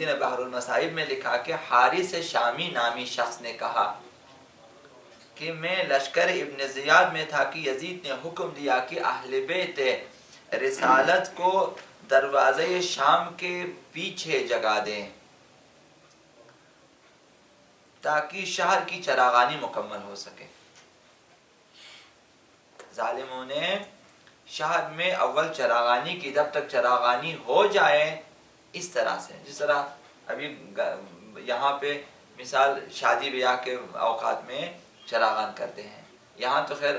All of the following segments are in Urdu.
نے بحر المصائب میں لکھا کہ حارث شامی نامی شخص نے کہا کہ میں لشکر ابن زیاد میں تھا کہ یزید نے حکم دیا کہ اہل بیت رسالت کو دروازے شام کے پیچھے جگہ دیں تاکہ شہر کی چراغانی مکمل ہو سکے۔ ظالموں نے شہر میں اول چراغانی کی، جب تک چراغانی ہو جائے اس طرح سے، جس طرح ابھی یہاں پہ مثال شادی بیاہ کے اوقات میں چراغان کرتے ہیں، یہاں تو خیر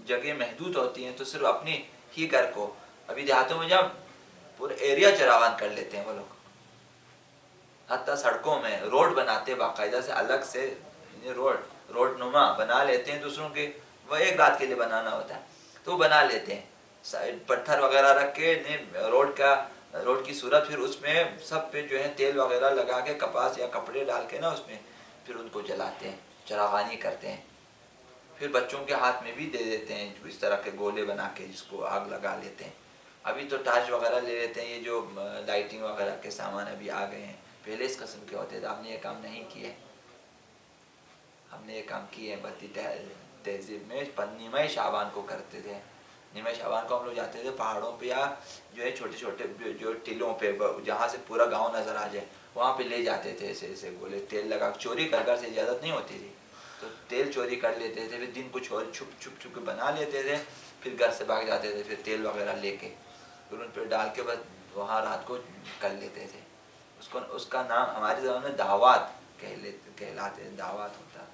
جگہ محدود ہوتی ہیں تو صرف اپنی ہی گھر کو، ابھی دیہاتوں میں جب پورے ایریا چراغان کر لیتے ہیں وہ لوگ، حتیٰ سڑکوں میں روڈ بناتے باقاعدہ سے الگ سے روڈ نما بنا لیتے ہیں دوسروں کے، وہ ایک رات کے لیے بنانا ہوتا ہے تو بنا لیتے ہیں، پتھر وغیرہ رکھ کے روڈ کی صورت، پھر اس میں سب پہ جو ہے تیل وغیرہ لگا کے کپاس یا کپڑے ڈال کے نا اس میں پھر ان کو جلاتے ہیں، چراغانی کرتے ہیں، پھر بچوں کے ہاتھ میں بھی دے دیتے ہیں اس طرح کے گولے بنا کے جس کو آگ لگا لیتے ہیں۔ ابھی تو ٹارچ وغیرہ لے لیتے ہیں، یہ جو لائٹنگ وغیرہ کے سامان ابھی آ گئے ہیں، پہلے اس قسم کے ہوتے تھے۔ ہم نے یہ کام نہیں کیے، ہم نے یہ کام کیے ہیں بھرتی تہذیب میں، نیمہ شعبان کو کرتے تھے، نیمہ شعبان کو ہم لوگ جاتے تھے پہاڑوں پہ یا جو ہے چھوٹے چھوٹے جو ٹلوں پہ جہاں سے پورا گاؤں نظر آ جائے وہاں پہ لے جاتے تھے، ایسے ایسے گولے تیل لگا، چوری کر سے اجازت نہیں ہوتی تھی تو تیل چوری کر لیتے تھے، پھر دن کو چھپ کے بنا لیتے تھے، پھر گھر سے بھاگ جاتے تھے، پھر تیل وغیرہ لے کے پھر ان پہ ڈال کے بس وہاں رات کو کر لیتے تھے۔ اس کا نام ہماری زبان میں دعوات کہلاتے ہیں، دعوات ہوتا ہے،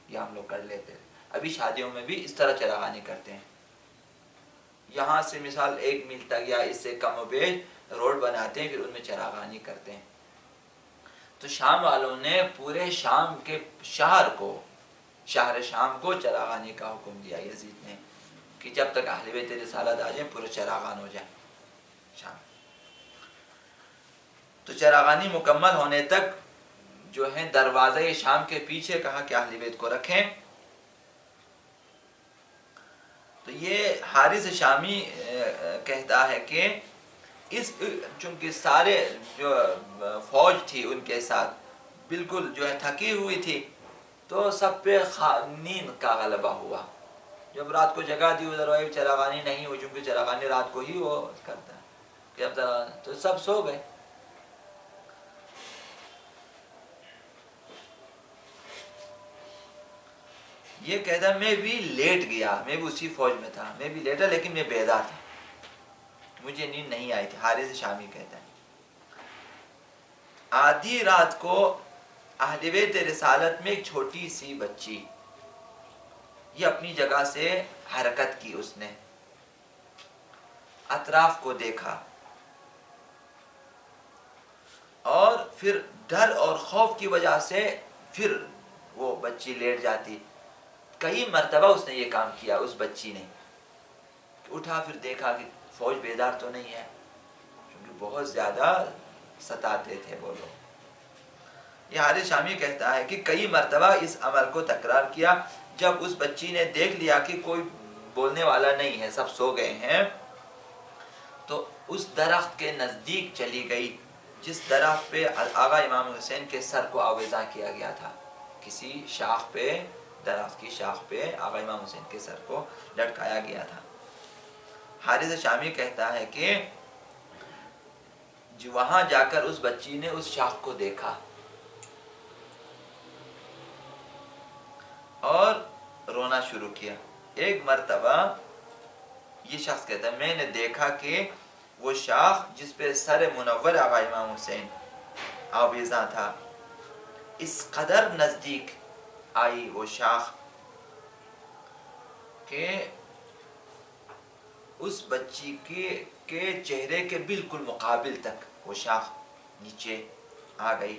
یہ ہم لوگ کر لیتے ہیں۔ ابھی شادیوں میں بھی اس طرح چراغانی کرتے ہیں، یہاں سے مثال 1 میل تک یا اس سے کم و بیش روڈ بناتے ہیں، پھر ان میں چراغانی کرتے ہیں۔ تو شام والوں نے پورے شام کے شہر شام کو چراغانی کا حکم دیا یزید نے کہ جب تک اہل بیت رسالت آ جائیں پورے چراغان ہو جائیں شام۔ تو چراغانی مکمل ہونے تک جو ہے دروازے شام کے پیچھے کہا کہ اہل بیت کو رکھیں۔ تو یہ حارث شامی کہتا ہے کہ چونکہ سارے جو فوج تھی ان کے ساتھ بالکل جو ہے تھکی ہوئی تھی تو سب پہ نیند کا غلبہ ہوا، جب رات کو جگہ دی ادھر چراغانی نہیں ہوئی، چونکہ چراغانی رات کو ہی وہ کرتا ہے کہ اب تو سب سو گئے۔ یہ کہتا ہے میں بھی لیٹ گیا، میں بھی اسی فوج میں تھا، میں بھی لیٹا لیکن میں بیدار تھا، مجھے نیند نہیں آئی تھی۔ حارث شامی کہتا ہے آدھی رات کو اہل بیت رسالت میں ایک چھوٹی سی بچی یہ اپنی جگہ سے حرکت کی، اس نے اطراف کو دیکھا اور پھر ڈر اور خوف کی وجہ سے پھر وہ بچی لیٹ جاتی۔ کئی مرتبہ اس نے یہ کام کیا، اس بچی نے اٹھا پھر دیکھا کہ فوج بیدار تو نہیں ہے، کیونکہ بہت زیادہ ستاتے تھے وہ لوگ۔ یہ حارث شامی کہتا ہے کہ کئی مرتبہ اس عمل کو تکرار کیا، جب اس بچی نے دیکھ لیا کہ کوئی بولنے والا نہیں ہے، سب سو گئے ہیں، تو اس درخت کے نزدیک چلی گئی جس درخت پہ آقا امام حسین کے سر کو آویزاں کیا گیا تھا، کسی شاخ پہ، درخت کی شاخ پہ آقا امام حسین کے سر کو لٹکایا گیا تھا۔ حارث شامی کہتا ہے کہ وہاں جا کر اس بچی نے اس شاخ کو دیکھا اور رونا شروع کیا۔ ایک مرتبہ یہ شخص کہتا ہے میں نے دیکھا کہ وہ شاخ جس پہ سر منور آقا امام حسین آویزاں تھا، اس قدر نزدیک آئی وہ شاخ کہ اس بچی کے چہرے کے بالکل مقابل تک وہ شاخ نیچے آ گئی۔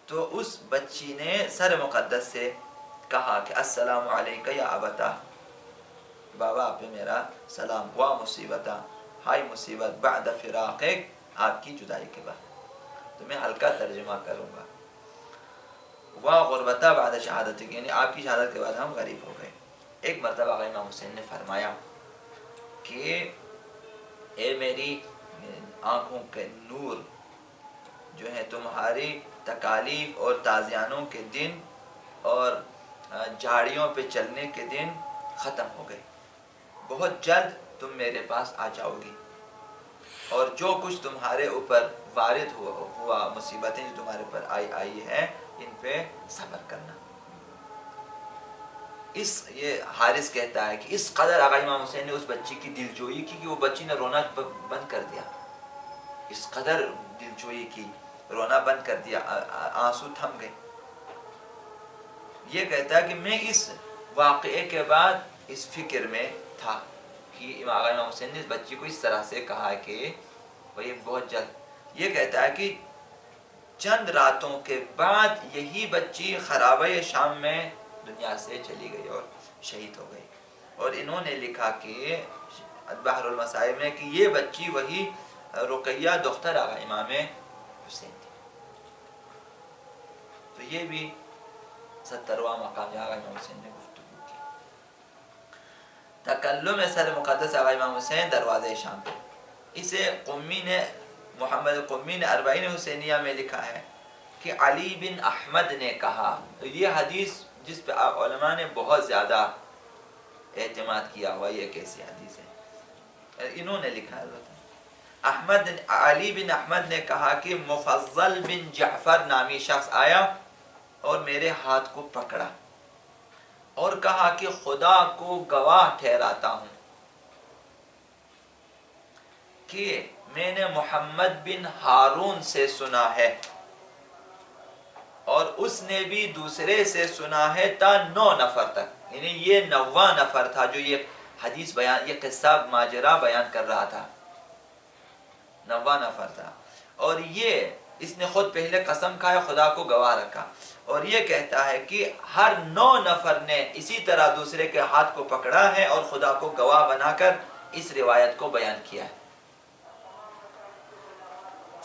تو اس بچی نے سر مقدس سے کہا کہ السلام علیکہ یا ابتا، بابا آپ پہ میرا سلام، وا مصیبتا، ہائی مصیبت، بعد فراقک، آپ کی جدائی کے بعد۔ تو میں ہلکا ترجمہ کروں گا، وا غربتا بعد شہادتک، یعنی آپ کی شہادت کے بعد ہم غریب ہو گئے۔ ایک مرتبہ آقا امام حسین نے فرمایا کہ اے میری آنکھوں کے نور، جو ہے تمہاری تکالیف اور تازیانوں کے دن اور جھاڑیوں پہ چلنے کے دن ختم ہو گئے، بہت جلد تم میرے پاس آ جاؤ گی، اور جو کچھ تمہارے اوپر وارد ہوا مصیبتیں جو تمہارے اوپر آئی ہیں ان پہ صبر کرنا۔ یہ حارث کہتا ہے کہ اس قدر آقا امام حسین نے اس بچی کی دلجوئی کی کہ وہ بچی نے رونا بند کر دیا، اس قدر دلجوئی کی، رونا بند کر دیا، آنسو تھم گئے۔ یہ کہتا ہے کہ میں اس واقعے کے بعد اس فکر میں تھا کہ امام حسین نے اس بچی کو اس طرح سے کہا کہ وہ یہ بہت جلد، یہ کہتا ہے کہ چند راتوں کے بعد یہی بچی خرابہ شام میں دنیا سے چلی گئی اور شہید ہو گئی، اور انہوں نے لکھا کہ بحر المصائب میں کہ یہ بچی وہی رقیہ دختر آقا امام حسین تھی۔ تو یہ بھی 70واں مقام آقا امام حسین نے گفتگو کی۔ تکلم سر مقدس آقا امام حسین دروازے شام پہ، اسے قمی نے محمد قمی نے اربعین حسینیہ میں لکھا ہے کہ علی بن احمد نے کہا، یہ حدیث جس پہ علماء نے بہت زیادہ اعتماد کیا ہوا، یہ کیسی حدیث ہے، انہوں نے لکھا ہے علی بن احمد نے کہا کہ مفضل بن جعفر نامی شخص آیا اور میرے ہاتھ کو پکڑا اور کہا کہ خدا کو گواہ ٹھہراتا ہوں کہ میں نے محمد بن ہارون سے سنا ہے اور اس نے بھی دوسرے سے سنا ہے تا 9 نفر تک، یعنی یہ 9واں نفر تھا جو یہ حدیث بیان، یہ قصہ ماجرا بیان کر رہا تھا، 9واں نفر تھا، اور یہ اس نے خود پہلے قسم کھایا، خدا کو گواہ رکھا، اور یہ کہتا ہے کہ ہر 9 نفر نے اسی طرح دوسرے کے ہاتھ کو پکڑا ہے اور خدا کو گواہ بنا کر اس روایت کو بیان کیا ہے۔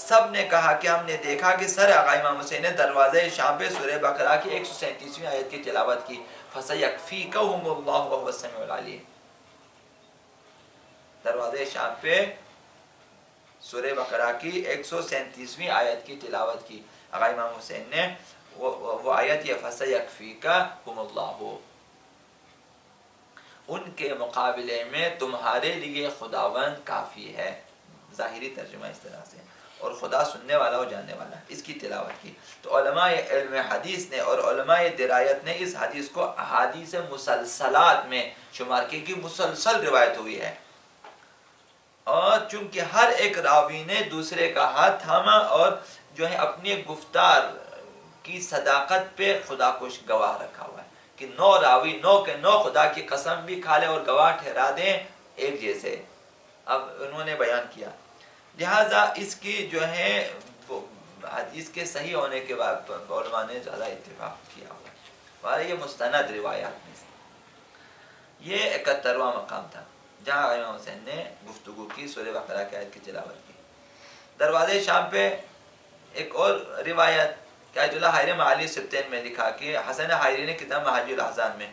سب نے کہا کہ ہم نے دیکھا کہ سر آقا امام حسین نے دروازہ شام پہ سورہ بقرہ کی 137ویں آیت کی تلاوت کی، فَسَيَكْفِيكَهُمُ اللَّهُ وَهُوَ السَّمِيعُ الْعَلِيمُ۔ دروازہ شام پہ سورہ بقرہ کی 137ویں آیت کی تلاوت کی آقا امام حسین نے، وہ آیت یہ فَسَيَكْفِيكَهُمُ اللَّهُ، ان کے مقابلے میں تمہارے لیے خداوند کافی ہے، ظاہری ترجمہ اس طرح سے، اور خدا سننے والا اور جاننے والا ہے، اس کی تلاوت کی۔ تو علماء علم حدیث نے اور علماء درایت نے اس حدیث کو احادیث مسلسلات میں شمار کی کہ مسلسل روایت ہوئی ہے، اور چونکہ ہر ایک راوی نے دوسرے کا ہاتھ تھاما اور جو ہے اپنی گفتار کی صداقت پہ خدا کو گواہ رکھا ہوا ہے کہ 9 راوی 9 کے 9 خدا کی قسم بھی کھا لیں اور گواہ ٹھہرا دیں ایک جیسے، اب انہوں نے بیان کیا، لہذا اس کی جو ہے حدیث کے صحیح ہونے کے بعد علماء نے زیادہ اتفاق کیا ہوا ہے، یہ مستند روایات میں سے یہ 71واں مقام تھا جہاں امام حسین نے گفتگو کی، سورہ بقرہ کی آیت کی تلاوت کی۔ دروازے شام پہ ایک اور روایت کہ آیت اللہ حائری معالی سبتین میں لکھا کہ حسن حائری نے کتاب محاجی الاحزان میں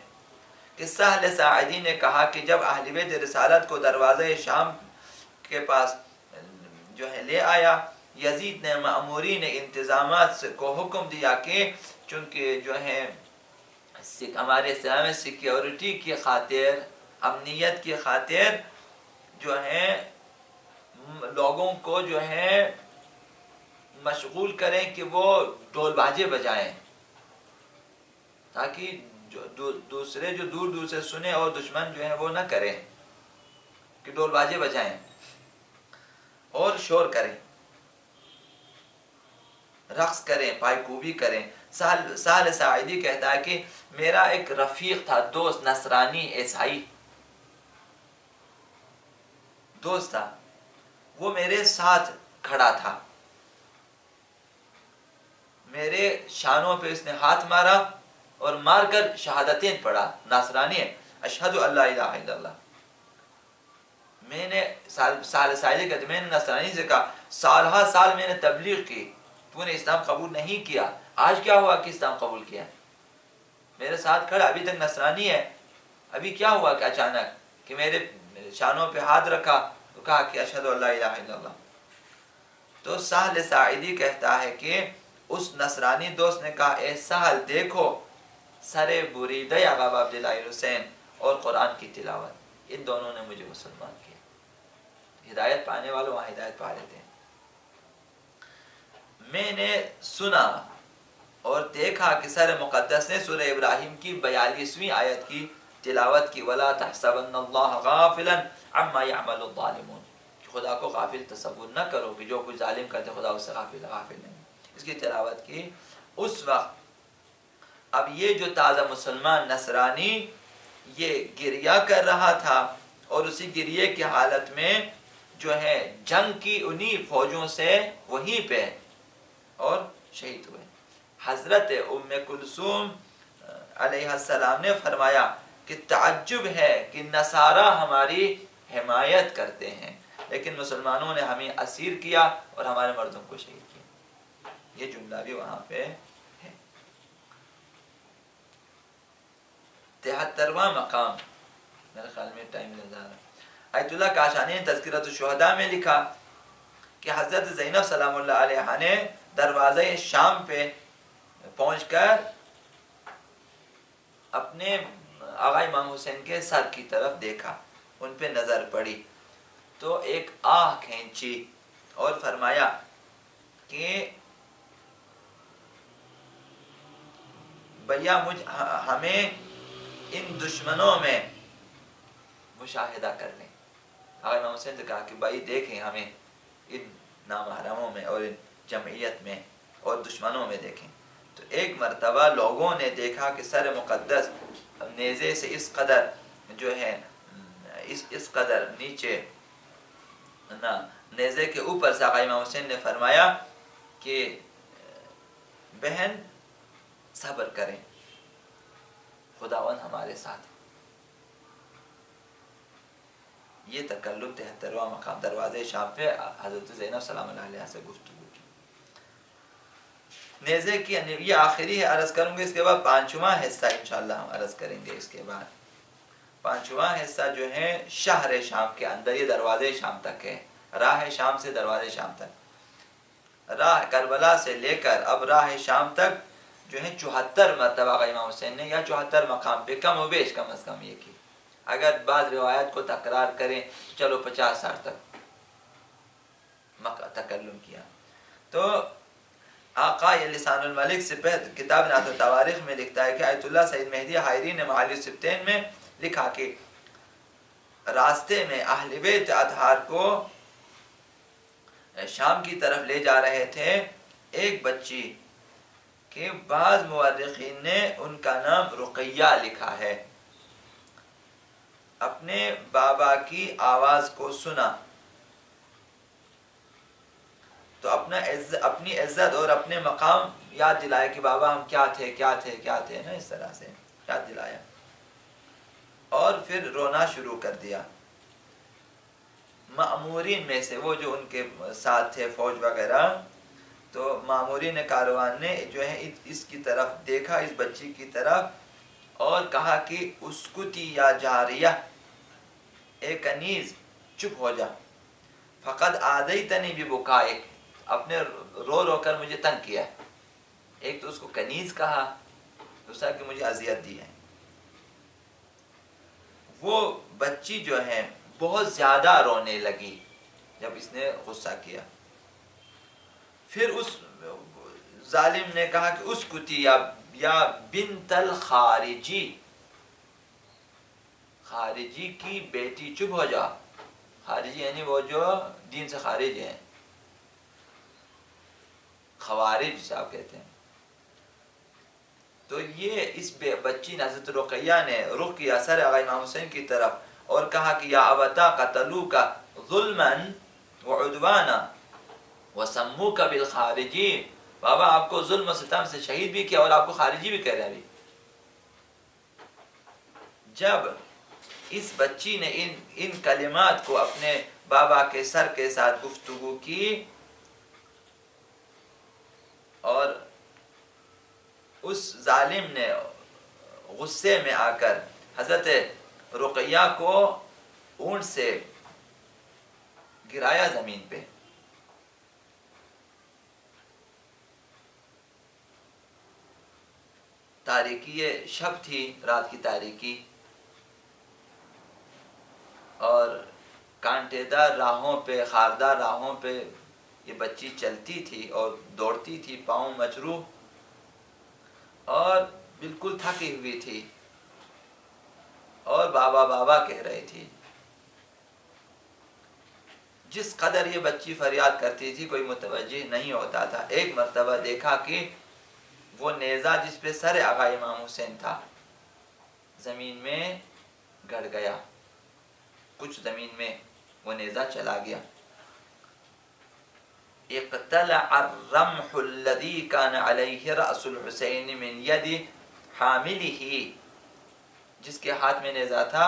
کہ سہل ساعدی نے کہا کہ جب اہل بیت رسالت کو دروازے شام کے پاس جو ہے لے آیا، یزید نے مأمورین انتظامات کو حکم دیا کہ چونکہ جو ہے ہمارے اسلام میں سیکیورٹی کی خاطر، امنیت کی خاطر جو ہے لوگوں کو جو ہے مشغول کریں کہ وہ ڈول باجے بجائیں تاکہ دوسرے جو دور دور سے سنیں اور دشمن جو ہے وہ نہ کریں کہ ڈول باجے بجائیں اور شور کریں، رقص کریں، پائے کوبی کریں۔ سہل ساعدی کہتا ہے کہ میرا ایک رفیق تھا، دوست، نصرانی عیسائی دوست تھا، وہ میرے ساتھ کھڑا تھا، میرے شانوں پہ اس نے ہاتھ مارا اور مار کر شہادتین پڑھا، نصرانی ہے، اشہد ان لا الہ الا اللہ۔ میں نے سال سائل کہتے میں نے نصرانی سے کہا سالہ سال میں نے تبلیغ کی، تو نے اسلام قبول نہیں کیا، آج کیا ہوا کہ اسلام قبول کیا؟ میرے ساتھ کھڑا، ابھی تک نصرانی ہے، ابھی کیا ہوا کہ اچانک کہ میرے شانوں پہ ہاتھ رکھا تو کہا کہ اشہد ان لا الہ الا اللہ۔ تو سہل ساعدی کہتا ہے کہ اس نصرانی دوست نے کہا اے سہل دیکھو سر بریدہ آقا باب عبداللہ حسین اور قرآن کی تلاوت، ان دونوں نے مجھے مسلمان کیا۔ ہدایت پانے والوں وہاں ہدایت پا لیتے ہیں۔ میں نے سنا اور دیکھا کہ سر مقدس نے سورہ ابراہیم کی 42ویں آیت کی تلاوت کی، وَلَا تَحْسَبَنَّ اللَّهَ غَافِلًا عَمَّا يَعْمَلُ الظَّالِمُونَ، کہ خدا کو غافل تصور نہ کرو کہ جو کچھ ظالم کرتے خدا اس سے غافل نہیں۔ اس کی تلاوت کی۔ اس وقت اب یہ جو تازہ مسلمان نصرانی یہ گریہ کر رہا تھا اور اسی گریے کی حالت میں جو ہے جنگ کی انہی فوجوں سے وہیں پہ اور شہید ہوئے۔ حضرت ام کلثوم علیہ السلام نے فرمایا کہ تعجب ہے کہ نصارہ ہماری حمایت کرتے ہیں لیکن مسلمانوں نے ہمیں اسیر کیا اور ہمارے مردوں کو شہید کیا۔ یہ جملہ بھی وہاں پہ ہے۔ 73واں مقام، میرے خیال میں ٹائم لے جا رہا ہے، آیت اللہ کاشانی نے تذکرۃ الشہداء میں لکھا کہ حضرت زینب سلام اللہ علیہ نے دروازہ شام پہ پہنچ کر اپنے آقا امام حسین کے سر کی طرف دیکھا، ان پہ نظر پڑی تو ایک آہ کھینچی اور فرمایا کہ بھیا ہمیں ان دشمنوں میں مشاہدہ کر لیں۔ آقا امام حسین نے کہا کہ بھائی دیکھیں ہمیں ان نامحرموں میں اور ان جمعیت میں اور دشمنوں میں دیکھیں۔ تو ایک مرتبہ لوگوں نے دیکھا کہ سر مقدس نیزے سے اس قدر جو ہے اس قدر نیچے نیزے کے اوپر سے آقا امام حسین نے فرمایا کہ بہن صبر کریں، خداوند ہمارے ساتھ۔ یہ تکلم 73واں مقام دروازے شام پہ حضرت زینب سلام اللہ علیہ سے گفتگو کی۔ نیزے کی یہ آخری ہے، عرض کروں گے اس کے بعد 5واں حصہ انشاءاللہ ہم عرض کریں گے۔ اس کے بعد 5واں حصہ جو ہے شہر شام کے اندر، یہ دروازے شام تک ہے، راہ شام سے دروازے شام تک، راہ کربلا سے لے کر اب راہ شام تک جو ہے 74 مرتبہ آقا امام حسین نے یا 74 مقام پہ کم و بیش کم از کم یہ کی۔ اگر بعض روایت کو تکرار کریں چلو 50-60 تک تکلم کیا۔ تو آقا یہ لسان الملک سے کتاب نعت التواریخ میں لکھتا ہے کہ آیت اللہ سید مہدی حائری نے معالی سبتین میں لکھا کہ راستے میں اہل بیت اطہار کو شام کی طرف لے جا رہے تھے، ایک بچی کہ بعض مورخین نے ان کا نام رقیہ لکھا ہے، اپنے بابا کی آواز کو سنا تو اپنی عزت اور اپنے مقام یاد دلایا کہ بابا ہم کیا تھے نا، اس طرح سے یاد دلایا اور پھر رونا شروع کر دیا۔ مأمورین میں سے وہ جو ان کے ساتھ تھے فوج وغیرہ، تو مأمورین کاروان نے جو ہے اس کی طرف دیکھا، اس بچی کی طرف، اور کہا کہ اسکتی یا جاریہ، اے کنیز چپ ہو جا، فقد آذیتنی ببکائک، اپنے رو رو کر مجھے تنگ کیا ہے۔ ایک تو اس کو کنیز کہا، دوسرا کہ مجھے اذیت دی ہے۔ وہ بچی جو ہے بہت زیادہ رونے لگی جب اس نے غصہ کیا۔ پھر اس ظالم نے کہا کہ اسکتی یا بنت الخارجی، خارجی کی بیٹی چپ ہو جا۔ خارجی یعنی وہ جو دین سے خارج ہیں، خوارج سے آپ کہتے ہیں۔ تو یہ اس بچی نے حضرت رقیہ نے رخ کیا سر آقا امام حسین کی طرف اور کہا کہ یا ابتا قتلوک ظلما وعدوانا وسموک بالخارجی، بابا آپ کو ظلم و ستم سے شہید بھی کیا اور آپ کو خارجی بھی کہہ رہے ہیں۔ جب اس بچی نے ان کلمات کو اپنے بابا کے سر کے ساتھ گفتگو کی اور اس ظالم نے غصے میں آ کر حضرت رقیہ کو اونٹ سے گرایا زمین پہ تاریکی شب تھی، رات کی تاریکی، اور کانٹے دار راہوں پہ، خاردار راہوں پہ یہ بچی چلتی تھی اور دوڑتی تھی، پاؤں مجروح اور بالکل تھکی ہوئی تھی، اور بابا بابا کہہ رہی تھی۔ جس قدر یہ بچی فریاد کرتی تھی کوئی متوجہ نہیں ہوتا تھا۔ ایک مرتبہ دیکھا کہ وہ نیزہ جس پہ سر آقا امام حسین تھا زمین میں گڑ گیا، کچھ زمین میں وہ نیزہ چلا گیا۔ اقتلع الرمح الذي كان عليه رأس الحسین من ید حاملہ، جس کے ہاتھ میں نیزہ تھا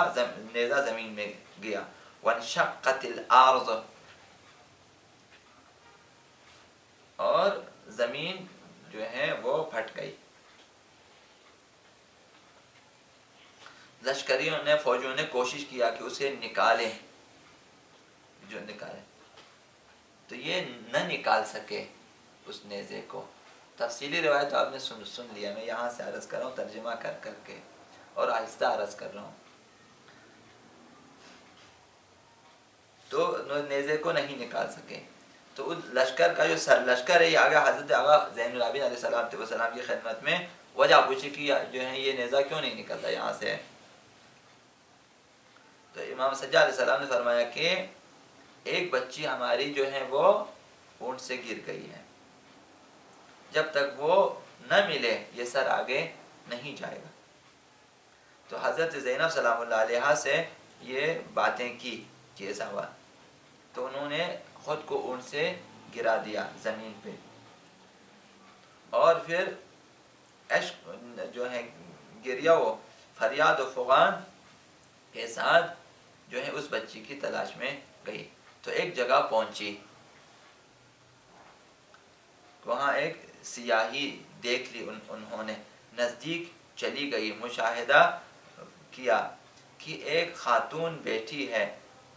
نیزہ زمین میں گیا۔ وانشقت الارض، اور زمین جو ہے وہ پھٹ گئی۔ لشکریوں نے، فوجیوں نے کوشش کیا کہ اسے نکالیں، جو نکالیں، تو یہ نہ نکال سکے اس نیزے کو۔ تفصیلی روایت آپ نے سن لیا، میں یہاں سے عرض کر رہا ہوں ترجمہ کر کر کے، اور آہستہ عرض کر رہا ہوں۔ تو نیزے کو نہیں نکال سکے، تو لشکر کا جو سر لشکر ہے یہ آگا حضرت آقا زین العابدین علیہ السلام کی خدمت میں وجہ پوچھی کہ جو ہے یہ نیزہ کیوں نہیں نکلتا یہاں سے، تو امام سجاد علیہ السلام نے فرمایا کہ ایک بچی ہماری جو ہے وہ اونٹ سے گر گئی ہے، جب تک وہ نہ ملے یہ سر آگے نہیں جائے گا۔ تو حضرت زینب سلام اللہ علیہ سے یہ باتیں کی کہ ایسا ہوا، تو انہوں نے خود کو اونٹ سے گرا دیا زمین پہ، اور پھر عشق جو ہے گریہ و فریاد و فغان کے ساتھ جو ہے اس بچی کی تلاش میں گئی۔ تو ایک جگہ پہنچی، وہاں ایک سیاہی دیکھ لی انہوں نے، نزدیک چلی گئی، مشاہدہ کیا کہ ایک خاتون بیٹھی ہے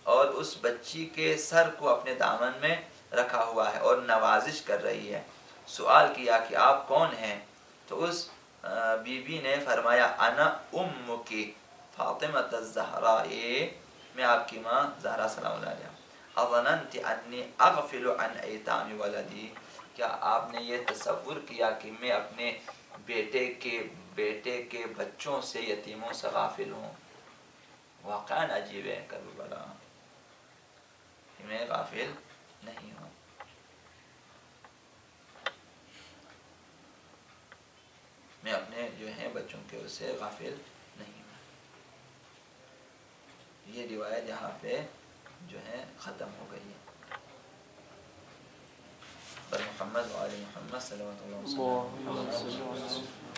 اور اس بچی کے سر کو اپنے دامن میں رکھا ہوا ہے اور نوازش کر رہی ہے۔ سوال کیا کہ آپ کون ہیں؟ تو اس بی بی نے فرمایا انا امکی فاطمہ الزہراء، میں آپ کی ماں زہرا سلام اللہ علیہ۔ اظننت انی اغفل عن ایتام ولدی، کیا آپ نے یہ تصور کیا کہ میں اپنے بیٹے کے بچوں سے، یتیموں سے غافل ہوں؟ واقعا عجیب ہے کربلا، میں غافل نہیں ہوں۔ میں اپنے جو ہیں بچوں کے اس سے غافل نہیں ہوں۔ یہ روایت یہاں پہ جو ہے ختم ہو گئی ہے۔ پر محمد و آل محمد صلی اللہ علیہ وسلم